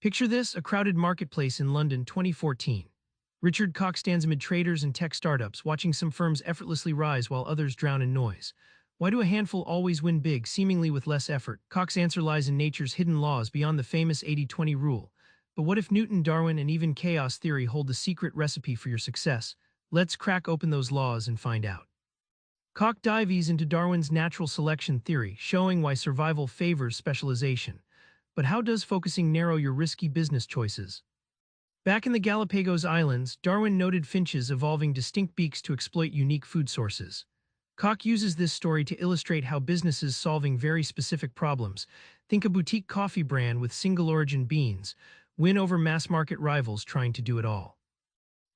Picture this, a crowded marketplace in London 2014. Richard Koch stands amid traders and tech startups, watching some firms effortlessly rise while others drown in noise. Why do a handful always win big, seemingly with less effort? Koch's answer lies in nature's hidden laws beyond the famous 80-20 rule. But what if Newton, Darwin, and even chaos theory hold the secret recipe for your success? Let's crack open those laws and find out. Koch dives into Darwin's natural selection theory, showing why survival favors specialization. But how does focusing narrow your risky business choices? Back in the Galapagos Islands, Darwin noted finches evolving distinct beaks to exploit unique food sources. Koch uses this story to illustrate how businesses solving very specific problems, think a boutique coffee brand with single-origin beans, win over mass-market rivals trying to do it all.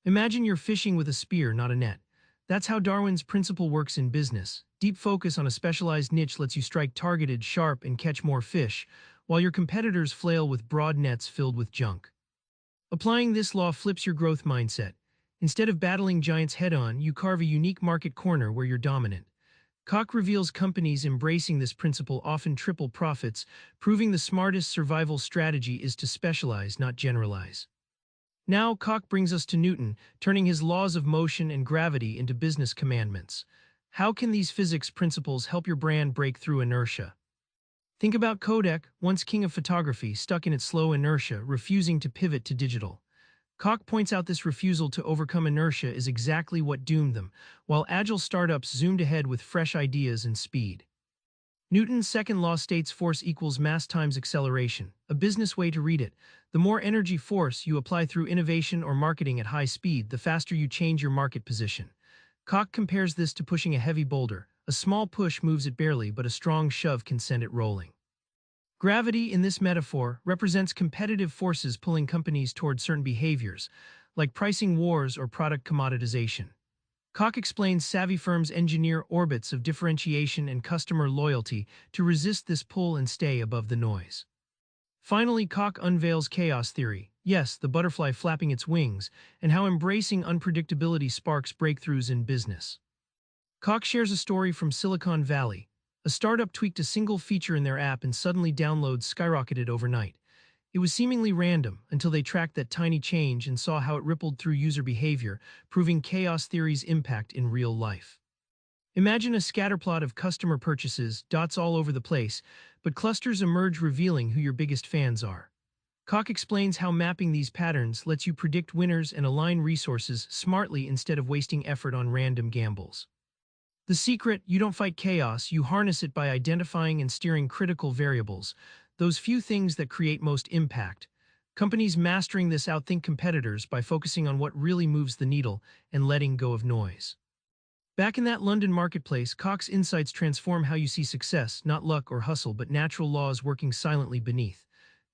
Imagine you're fishing with a spear, not a net. That's how Darwin's principle works in business. Deep focus on a specialized niche lets you strike targeted, sharp, and catch more fish, while your competitors flail with broad nets filled with junk. Applying this law flips your growth mindset. Instead of battling giants head-on, you carve a unique market corner where you're dominant. Koch reveals companies embracing this principle often triple profits, proving the smartest survival strategy is to specialize, not generalize. Now, Koch brings us to Newton, turning his laws of motion and gravity into business commandments. How can these physics principles help your brand break through inertia? Think about Kodak, once king of photography, stuck in its slow inertia, refusing to pivot to digital. Koch points out this refusal to overcome inertia is exactly what doomed them, while agile startups zoomed ahead with fresh ideas and speed. Newton's second law states force equals mass times acceleration, a business way to read it. The more energy force you apply through innovation or marketing at high speed, the faster you change your market position. Koch compares this to pushing a heavy boulder. A small push moves it barely, but a strong shove can send it rolling. Gravity, in this metaphor, represents competitive forces pulling companies toward certain behaviors, like pricing wars or product commoditization. Koch explains savvy firms engineer orbits of differentiation and customer loyalty to resist this pull and stay above the noise. Finally, Koch unveils chaos theory, yes, the butterfly flapping its wings, and how embracing unpredictability sparks breakthroughs in business. Koch shares a story from Silicon Valley. A startup tweaked a single feature in their app and suddenly downloads skyrocketed overnight. It was seemingly random until they tracked that tiny change and saw how it rippled through user behavior, proving chaos theory's impact in real life. Imagine a scatterplot of customer purchases, dots all over the place, but clusters emerge revealing who your biggest fans are. Koch explains how mapping these patterns lets you predict winners and align resources smartly instead of wasting effort on random gambles. The secret: you don't fight chaos, you harness it by identifying and steering critical variables, those few things that create most impact. Companies mastering this outthink competitors by focusing on what really moves the needle and letting go of noise. Back in that London marketplace, Koch's insights transform how you see success, not luck or hustle, but natural laws working silently beneath.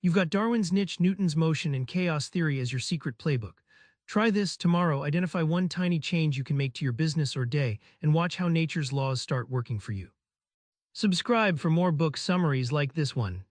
You've got Darwin's niche, Newton's motion, and chaos theory as your secret playbook. Try this tomorrow, identify one tiny change you can make to your business or day, and watch how nature's laws start working for you. Subscribe for more book summaries like this one.